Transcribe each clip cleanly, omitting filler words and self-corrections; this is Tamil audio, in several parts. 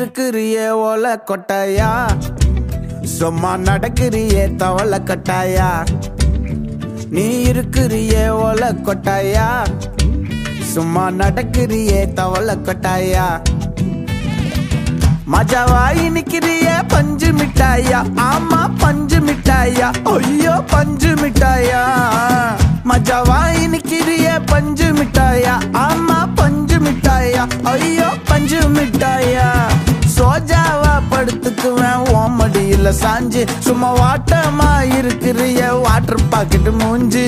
இருக்கிறியே ஓலை கொட்டாயா, சும்மா நடக்கிறியே தவளை கட்டாயா. நீ இருக்கிறியே ஓலை கொட்டாயா, சும்மா நடக்கிறியே தவளை கொட்டாயா. மஜாவாய் நிக்கிறிய பஞ்சு மிட்டாயா, ஆமா பஞ்சு மிட்டாயா, ஐயோ பஞ்சு மிட்டாயா. மஜாவாய் நிக்கிறிய பஞ்சு மிட்டாயா, ஆமா பஞ்சு மிட்டாயா, ஐயோ பஞ்சு மிட்டாயா. சோஜாவா படுத்துக்குவேன் ஓமடியில சாஞ்சு, சும்மா வாட்டமா இருக்கிறிய வாட்டர் பாக்கெட் மூஞ்சி.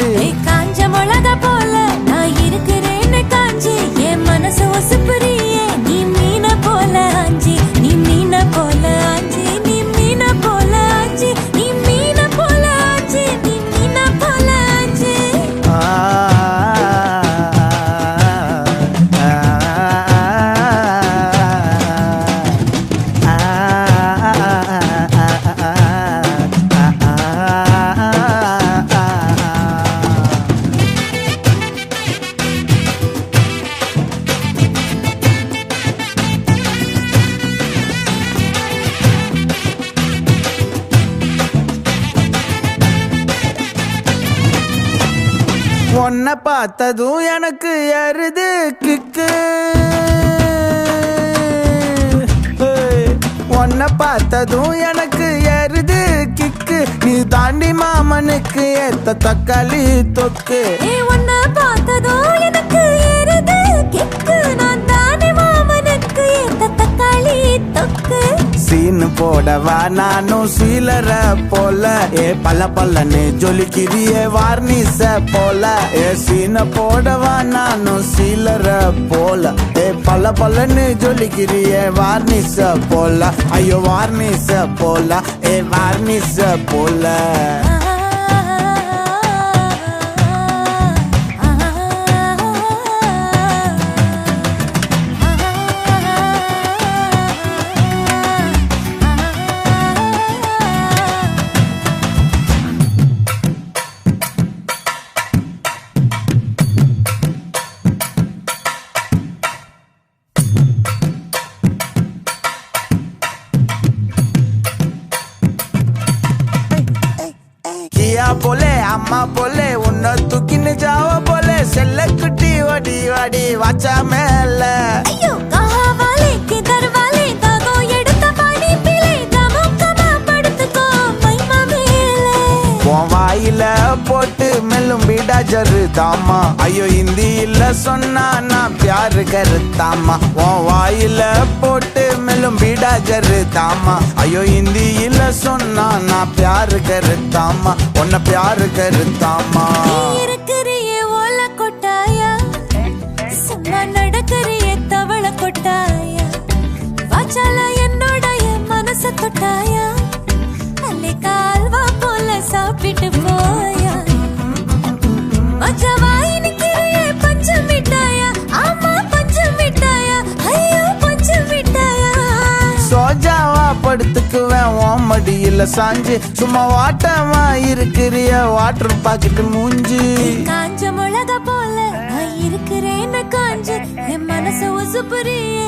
காஞ்ச மிளகா போல நான் இருக்கிறேன்னு காஞ்சி, என் மனசு ஒசுப்புறியே நீ மீன போல ஆஞ்சி, நீ மீன போல ஆஞ்சி, நீ மீன போல ஆஞ்சி, நீ மீன போல ஆஞ்சி, நீ மீன போல ஆஞ்சி. உன்னை பார்த்ததும் எனக்கு ஏறுது கிக்கு, உன்னை பார்த்ததும் எனக்கு ஏறுது கிக்கு. நீ தாண்டி மாமனுக்கு ஏத்த தக்காளி தொக்கு. உன்னை பார்த்ததும் எனக்கு ஏறுது கிக்கு, நான் தாண்டி மாமனுக்கு ஏத்த தக்காளி தொக்கு. சீனு போடவா நானும் சீலர போல, பல பல்லன்னு ஜொலிக்கிறியே வார்னிச போல. சீன போடவா நானும் சீலர போல, பல பல்லன்னு ஜொலிக்கிறியே வார்னிச போல. ஐயோ வார்னிச போல, வார்னிச போல. கியா போலே அம்மா போலே உன்னை தூக்கின்னு ஜாவ போலே, செல்ல குட்டி வடி வடி வாச்சா மேல. ஐயோ காவாலே கிதர்வாலே தாகோ எடுத்த பாடி பிளே, தமுக்கமா படுத்துக்கோ மைமா மேலே. உன் வாயில போட்டு மெல்லும் பீடா ஜருதாமா, ஐயோ ஹிந்தியில சொன்னா நான் பியாரு கருத்தாமா. உன் வாயில போட்டு மெல்லும் பீடா ஜருதாமா, ஐயோ ஹிந்தியில சொன்னா நான் பியாரு கருத்தாமா, உன்னை பியாரு கருத்தாமா. இருக்கிறியே ஓலை கொட்டாயா, சும்மா நடக்கிறியே தவளை கொட்டாயா. வாச்சால என்னோடைய மனச தொட்டாயா, அல்லே கால்வா போல சாப்பிட்டு போயா. மஜாவாய் நிக்கிறியே பஞ்சு மிட்டாயா, ஆமா பஞ்சு மிட்டாயா, ஐயோ பஞ்சு மிட்டாயா. சோஜாவா படுத்துக்குவேன் ஓமடியில சாஞ்சு, சும்மா வாட்டமா இருக்கிறிய வாட்டர் பாக்கெட் மூஞ்சி. காஞ்ச மிளகா போல நான் இருக்கிறேன்னு காஞ்சு, என் மனசு ஒசுப்புறியே